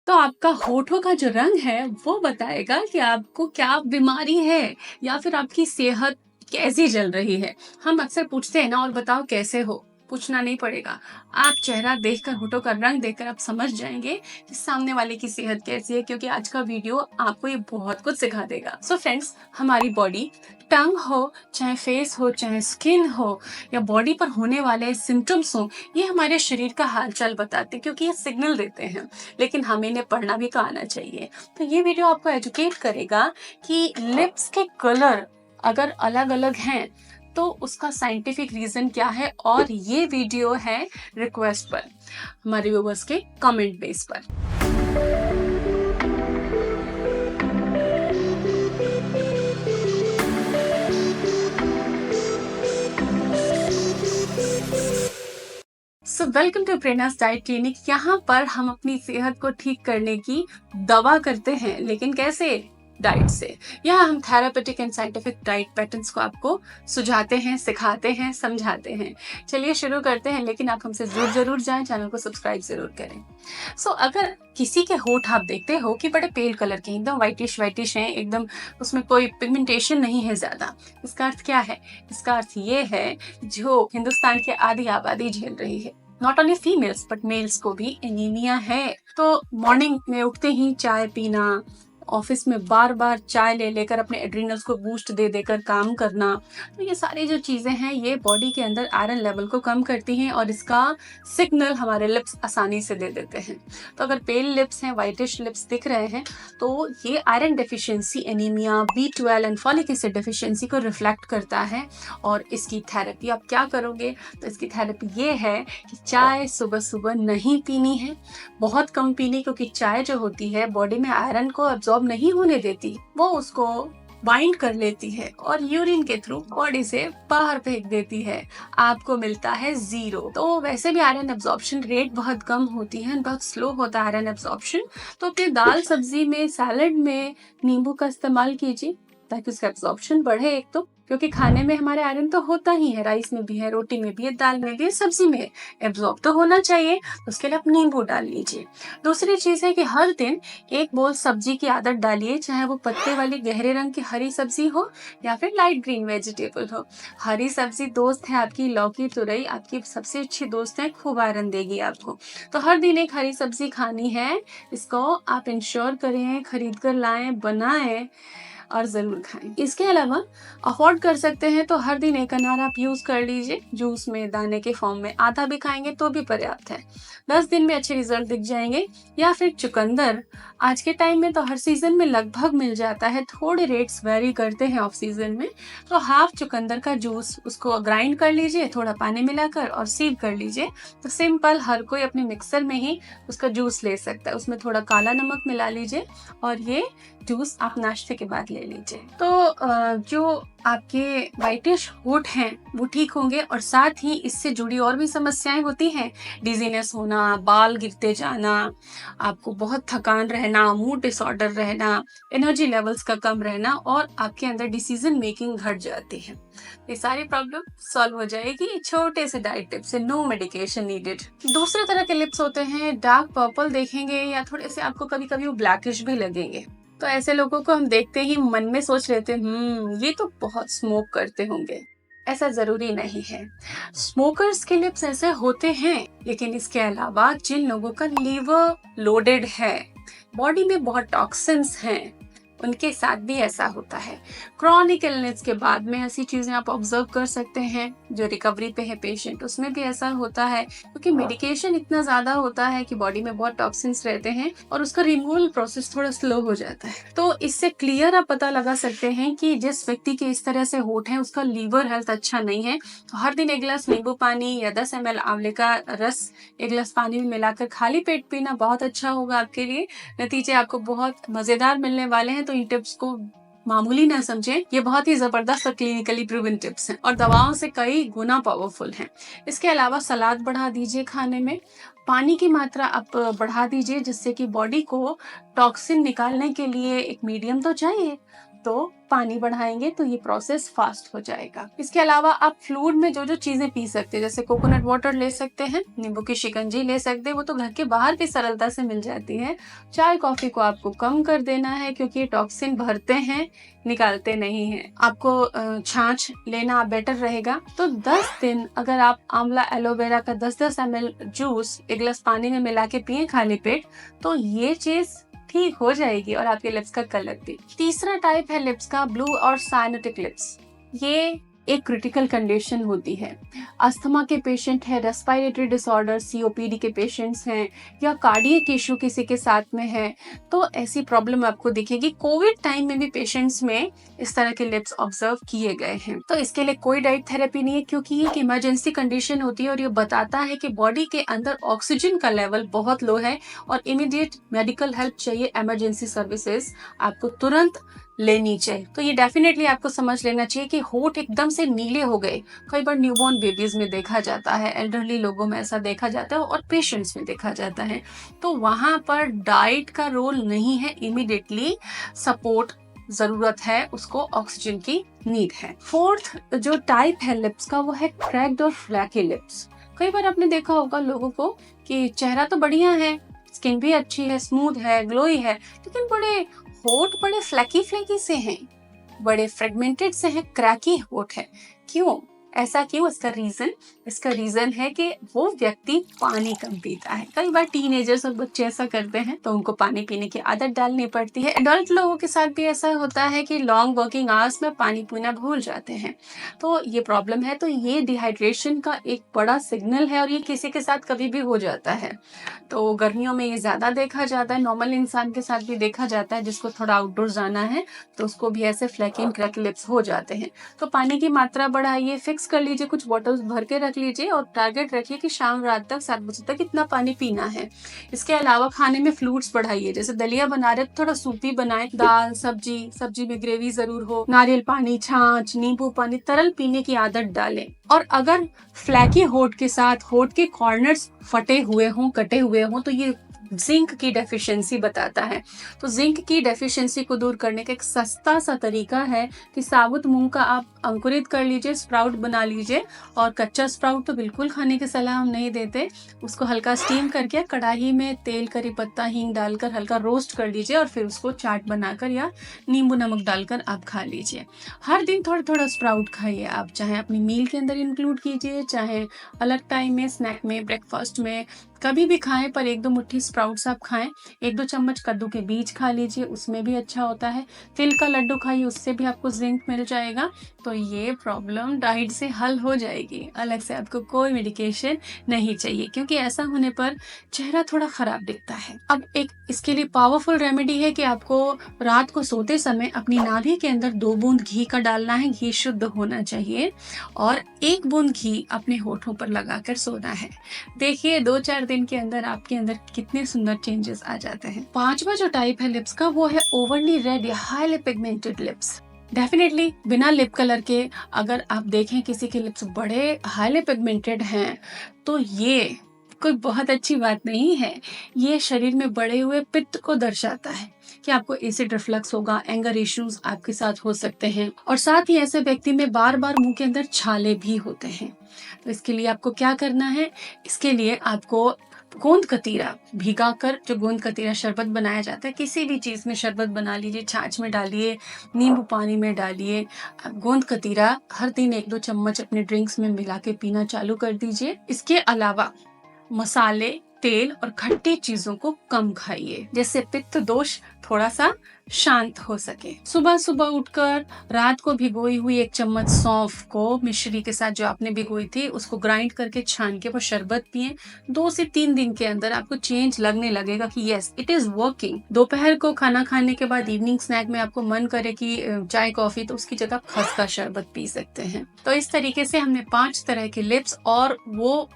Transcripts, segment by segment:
तो आपका होठों का जो रंग है वो बताएगा कि आपको क्या बीमारी है या फिर आपकी सेहत कैसी चल रही है। हम अक्सर पूछते हैं ना, और बताओ कैसे हो, पूछना नहीं पड़ेगा। आप चेहरा देखकर, होठों का रंग देखकर आप समझ जाएंगे कि सामने वाले की सेहत कैसी है, क्योंकि आज का वीडियो आपको ये बहुत कुछ सिखा देगा। सो फ्रेंड्स, हमारी बॉडी, टंग हो चाहे फेस हो चाहे स्किन हो या बॉडी पर होने वाले सिम्टम्स हो, ये हमारे शरीर का हालचाल बताते हैं, क्योंकि ये सिग्नल देते हैं। लेकिन हमें इन्हें पढ़ना भी तो आना चाहिए। तो ये वीडियो आपको एजुकेट करेगा कि लिप्स के कलर अगर अलग अलग हैं तो उसका साइंटिफिक रीजन क्या है। और ये वीडियो है रिक्वेस्ट पर, हमारे व्यूवर्स के कमेंट बेस पर। So welcome to Prerna's diet clinic. यहाँ पर हम अपनी सेहत को ठीक करने की दवा करते हैं, लेकिन कैसे? डाइट से। यहाँ हम therapeutic and scientific diet patterns को आपको सुझाते हैं, सिखाते हैं, समझाते हैं। चलिए शुरू करते हैं, लेकिन आप हमसे दूर जरूर जाएं, चैनल को सब्सक्राइब जरूर करें। अगर किसी के होठ आप देखते हो कि बड़े पेल कलर के, एकदम वाइटिश वाइटिश हैं, एकदम उसमें कोई पिगमेंटेशन नहीं है ज्यादा, इसका अर्थ क्या है? इसका अर्थ ये है जो हिंदुस्तान की आधी आबादी झेल रही है। Not only females but males को भी एनीमिया है। तो मॉर्निंग में उठते ही चाय पीना, ऑफिस में बार बार चाय ले लेकर अपने एड्रिनल्स को बूस्ट दे देकर काम करना, तो ये सारी जो चीजें हैं ये बॉडी के अंदर आयरन लेवल को कम करती हैं और इसका सिग्नल हमारे लिप्स आसानी से दे देते हैं। तो अगर पेल लिप्स हैं, वाइटिश लिप्स दिख रहे हैं, तो ये iron deficiency, anaemia, B12 and folic acid deficiency को रिफ्लेक्ट करता है। और इसकी थेरेपी आप क्या करोगे? तो इसकी थेरेपी ये है कि चाय सुबह सुबह नहीं पीनी है, बहुत कम पीनी, क्योंकि चाय जो होती है बॉडी में आयरन को अब्सॉर्ब नहीं होने देती, वो उसको बाइंड कर लेती है और यूरिन के थ्रू बॉडी से बाहर फेंक देती है। आपको मिलता है 0। तो वैसे भी आयरन एब्जॉर्प्शन रेट बहुत कम होती है, बहुत स्लो होता है आयरन एब्जॉर्प्शन। तो अपने दाल सब्जी में, सैलड में नींबू का इस्तेमाल कीजिए ताकि उसका एब्जॉर्प्शन बढ़े। एक तो क्योंकि खाने में हमारे आयरन तो होता ही है, राइस में भी है, रोटी में भी है, दाल में भी है, सब्जी में है, एब्जॉर्ब तो होना चाहिए। उसके लिए आप नींबू डाल लीजिए। दूसरी चीज है कि हर दिन एक बोल सब्जी की आदत डालिए, चाहे वो पत्ते वाली गहरे रंग की हरी सब्जी हो या फिर लाइट ग्रीन वेजिटेबल हो। हरी सब्जी दोस्त है आपकी, लौकी, तुरई आपकी सबसे अच्छी दोस्त है, खूब आयरन देगी आपको। तो हर दिन एक हरी सब्जी खानी है। इसको आप इंश्योर करें, खरीद कर लाएं, बनाएं और जरूर खाएं। इसके अलावा अफोर्ड कर सकते हैं तो हर दिन एक अनार आप यूज कर लीजिए, जूस में दाने के फॉर्म में। आधा भी खाएंगे तो भी पर्याप्त है, 10 दिन में अच्छे रिजल्ट दिख जाएंगे। या फिर चुकंदर, आज के टाइम में तो हर सीजन में लगभग मिल जाता है, थोड़े रेट्स वेरी करते हैं ऑफ सीजन में। तो हाफ चुकंदर का जूस, उसको ग्राइंड कर लीजिए थोड़ा पानी मिलाकर और सीव कर लीजिए। तो सिंपल हर कोई अपने मिक्सर में ही उसका जूस ले सकता है। उसमें थोड़ा काला नमक मिला लीजिए और ये जूस आप नाश्ते के बाद ले लीजिए। तो जो आपके वाइटिश होठ हैं वो ठीक होंगे। और साथ ही इससे जुड़ी और भी समस्याएं होती हैं, डिजीनेस होना, बाल गिरते जाना, आपको बहुत थकान रहना, मूड डिसऑर्डर रहना, एनर्जी लेवल्स का कम रहना और आपके अंदर डिसीजन मेकिंग घट जाती है। ये सारी प्रॉब्लम सॉल्व हो जाएगी छोटे से डाइट टिप से, नो मेडिकेशन नीडेड। दूसरे तरह के लिप्स होते हैं डार्क पर्पल देखेंगे, या थोड़े से आपको कभी कभी वो ब्लैकिश भी लगेंगे। तो ऐसे लोगों को हम देखते ही मन में सोच लेते हैं ये तो बहुत स्मोक करते होंगे। ऐसा जरूरी नहीं है। स्मोकर्स के लिप्स ऐसे होते हैं, लेकिन इसके अलावा जिन लोगों का लीवर लोडेड है, बॉडी में बहुत टॉक्सिन्स हैं, उनके साथ भी ऐसा होता है। क्रॉनिक इलनेस के बाद में ऐसी चीजें आप ऑब्जर्व कर सकते हैं। जो रिकवरी पे है पेशेंट, उसमें भी ऐसा होता है, क्योंकि मेडिकेशन इतना ज्यादा होता है कि बॉडी में बहुत टॉक्सिन्स रहते हैं और उसका रिमूवल प्रोसेस थोड़ा स्लो हो जाता है। तो इससे क्लियर आप पता लगा सकते हैं कि जिस व्यक्ति के इस तरह से होठ है उसका लीवर हेल्थ अच्छा नहीं है। तो हर दिन एक गिलास नींबू पानी या 10 ml आंवले का रस एक गिलास पानी में मिलाकर खाली पेट पीना बहुत अच्छा होगा आपके लिए। नतीजे आपको बहुत मजेदार मिलने वाले हैं। तो इन टिप्स को मामूली ना समझें, ये बहुत ही जबरदस्त और क्लिनिकली प्रूवन टिप्स हैं और दवाओं से कई गुना पावरफुल हैं। इसके अलावा सलाद बढ़ा दीजिए खाने में, पानी की मात्रा आप बढ़ा दीजिए, जिससे कि बॉडी को टॉक्सिन निकालने के लिए एक मीडियम तो चाहिए। तो पानी बढ़ाएंगे तो ये प्रोसेस फास्ट हो जाएगा। इसके अलावा आप फ्लूइड में जो जो चीजें पी सकते हैं, जैसे कोकोनट वाटर ले सकते हैं, नींबू की शिकंजी ले सकते हैं, वो तो घर के बाहर भी सरलता से मिल जाती है। चाय कॉफी को आपको कम कर देना है क्योंकि ये टॉक्सिन भरते हैं, निकालते नहीं हैं। आपको छाछ लेना बेटर रहेगा। तो 10 दिन अगर आप आंवला एलोवेरा का 10-10 ml जूस एक गिलास पानी में मिला के पिए खाली पेट, तो ये चीज ठीक हो जाएगी और आपके लिप्स का कलर भी। तीसरा टाइप है लिप्स का ब्लू और साइनोटिक लिप्स। ये एक क्रिटिकल कंडीशन होती है। अस्थमा के पेशेंट है, रेस्पिरेटरी डिसऑर्डर सीओपीडी के पेशेंट्स हैं, या कार्डियक इशू किसी के साथ में है, तो ऐसी प्रॉब्लम आपको दिखेगी। कोविड टाइम में भी पेशेंट्स में इस तरह के लिप्स ऑब्जर्व किए गए हैं। तो इसके लिए कोई डाइट थेरेपी नहीं है क्योंकि ये एक इमरजेंसी कंडीशन होती है और ये बताता है कि बॉडी के अंदर ऑक्सीजन का लेवल बहुत लो है और इमीडिएट मेडिकल हेल्प चाहिए। इमरजेंसी सर्विसेज आपको तुरंत लेनी चाहिए। तो ये डेफिनेटली आपको समझ लेना चाहिए कि होठ एकदम से नीले हो गए, कई बार न्यूबॉर्न बेबीज में देखा जाता है, एल्डरली लोगों में ऐसा देखा जाता है और पेशेंट्स में देखा जाता है। तो वहां पर डाइट का रोल नहीं है, इमीडिएटली सपोर्ट जरूरत है, उसको ऑक्सीजन की नीड है। फोर्थ जो टाइप है लिप्स का वो है क्रैक्ड और फ्लैकी लिप्स। कई बार आपने देखा होगा लोगों को कि चेहरा तो बढ़िया है, स्किन भी अच्छी है, स्मूथ है, ग्लोई है, लेकिन बड़े होठ बड़े फ्लैकी फ्लैकी से हैं, बड़े फ्रेगमेंटेड से हैं, क्रैकी होठ है। क्यों? ऐसा क्यों? इसका रीजन है कि वो व्यक्ति पानी कम पीता है। कई बार टीनेजर्स और बच्चे ऐसा करते हैं तो उनको पानी पीने की आदत डालनी पड़ती है। एडल्ट लोगों के साथ भी ऐसा होता है कि लॉन्ग वर्किंग आवर्स में पानी पीना भूल जाते हैं, तो ये प्रॉब्लम है। तो ये डिहाइड्रेशन का एक बड़ा सिग्नल है और ये किसी के साथ कभी भी हो जाता है। तो गर्मियों में ये ज्यादा देखा जाता है, नॉर्मल इंसान के साथ भी देखा जाता है। जिसको थोड़ा आउटडोर जाना है तो उसको भी ऐसे फ्लैकी एंड क्रैकी लिप्स हो जाते हैं। तो पानी की मात्रा बढ़ाइए, फिक्स कर लीजिए, कुछ बॉटल्स भर के रख लीजिए और टारगेट रखिए कि शाम रात तक 7 बजे तक इतना पानी पीना है। इसके अलावा खाने में फ्लूइड्स बढ़ाइए, जैसे दलिया बना रहे तो थोड़ा सूपी बनाएं, दाल सब्जी में ग्रेवी जरूर हो, नारियल पानी, छाछ, नींबू पानी, तरल पीने की आदत डालें। और अगर फ्लैकी होठ के साथ होठ के कॉर्नर्स फटे हुए हों, कटे हुए हों, तो ये जिंक की डेफिशिएंसी बताता है। तो जिंक की डेफिशिएंसी को दूर करने का एक सस्ता सा तरीका है कि साबुत मूंग का आप अंकुरित कर लीजिए, स्प्राउट बना लीजिए, और कच्चा स्प्राउट तो बिल्कुल खाने की सलाह हम नहीं देते। उसको हल्का स्टीम करके कढ़ाई में तेल, करी पत्ता, हींग डालकर हल्का रोस्ट कर लीजिए और फिर उसको चाट बनाकर या नींबू नमक डालकर आप खा लीजिए। हर दिन थोड़ा थोड़ा स्प्राउट खाइए आप, चाहे अपनी मील के अंदर इंक्लूड कीजिए, चाहे अलग टाइम में, स्नैक में, ब्रेकफास्ट में, कभी भी खाएं, पर 1-2 मुट्ठी स्प्राउट्स आप खाएं। 1-2 चम्मच कद्दू के बीज खा लीजिए, उसमें भी अच्छा होता है। तिल का लड्डू खाइए, उससे भी आपको जिंक मिल जाएगा। तो ये प्रॉब्लम डाइट से हल हो जाएगी, अलग से आपको कोई मेडिकेशन नहीं चाहिए, क्योंकि ऐसा होने पर चेहरा थोड़ा खराब दिखता है। अब एक इसके लिए पावरफुल रेमेडी है कि आपको रात को सोते समय अपनी नाभि के अंदर 2 बूंद घी का डालना है। घी शुद्ध होना चाहिए और 1 बूंद घी अपने होठों पर लगाकर सोना है। देखिए 2-4 दिन के अंदर आपके अंदर कितने सुंदर चेंजेस आ जाते हैं। 5वां जो टाइप है लिप्स का वो है ओवरली रेड या हाईली पिगमेंटेड लिप्स। डेफिनेटली बिना लिप कलर के अगर आप देखें किसी के लिप्स बड़े हाईली पिगमेंटेड हैं तो ये कोई बहुत अच्छी बात नहीं है। ये शरीर में बढ़े हुए पित्त को दर्शाता है कि आपको एसिड रिफ्लक्स होगा, एंगर इश्यूज आपके साथ हो सकते हैं, और साथ ही ऐसे व्यक्ति में बार बार मुंह के अंदर छाले भी होते हैं। तो इसके लिए आपको क्या करना है? इसके लिए आपको गोंद कतीरा भिगाकर, जो गोंद कतीरा शरबत बनाया जाता है, किसी भी चीज में शरबत बना लीजिए, छाछ में डालिए, नींबू पानी में डालिए। गोंद कतीरा हर दिन 1-2 चम्मच अपने ड्रिंक्स में मिला के पीना चालू कर दीजिए। इसके अलावा मसाले, तेल और खट्टी चीजों को कम खाइए, जिससे पित्त दोष थोड़ा सा शांत हो सके। सुबह सुबह उठकर रात को भिगोई हुई 1 चम्मच सौंफ को मिश्री के साथ जो आपने भिगोई थी उसको ग्राइंड करके छान के वो शरबत पिए। 2 से 3 दिन के अंदर आपको चेंज लगने लगेगा कि यस इट इज वर्किंग। दोपहर को खाना खाने के बाद इवनिंग स्नैक में आपको मन करे कि चाय कॉफी, तो उसकी जगह खस का शरबत पी सकते हैं। तो इस तरीके से हमने 5 तरह के लिप्स और वो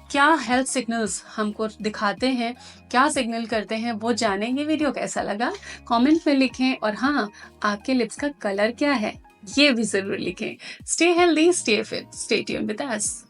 क्या हेल्थ सिग्नल्स हमको दिखाते हैं, क्या सिग्नल करते हैं, वो जानेंगे। वीडियो कैसा लगा कमेंट में लिखें, और हाँ, आपके लिप्स का कलर क्या है ये भी जरूर लिखें। Stay healthy, stay fit, stay tuned with us.